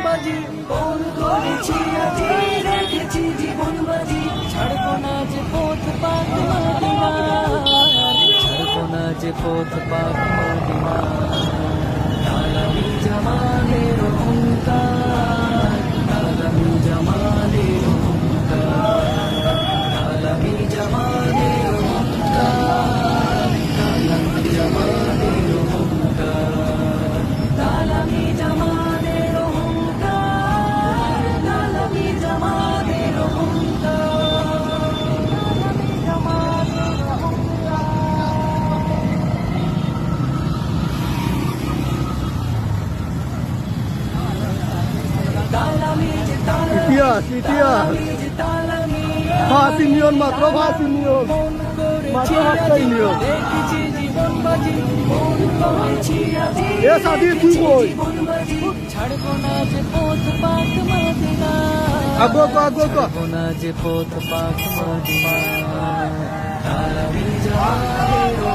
বাজি বল করেছি আজি রেখেছি জীবন বাজি ছাড়বো না যে পথ পাক মদিনা ছাড়বো না যে পথ পাক মদিনা আলামি জামানের অহংকার আলামি জামানের অহংকার আলামি জামানের অহংকার আলামি জামানের অহংকার আলামি জামানের অহংকার আলামি জামানের অহংকার আলামি জামানের ইতিহাস ইতিহাস পাঁচ ইউনিয়ন মাত্র 5 ইউনিয়ন মাত্র 5 ইউনিয়ন এ সাদি তুই কই ছাড়বো না যে পথ পাক মদিনা আগো ছাড়বো না যে পথ পাক মদিনা আলামি জামানের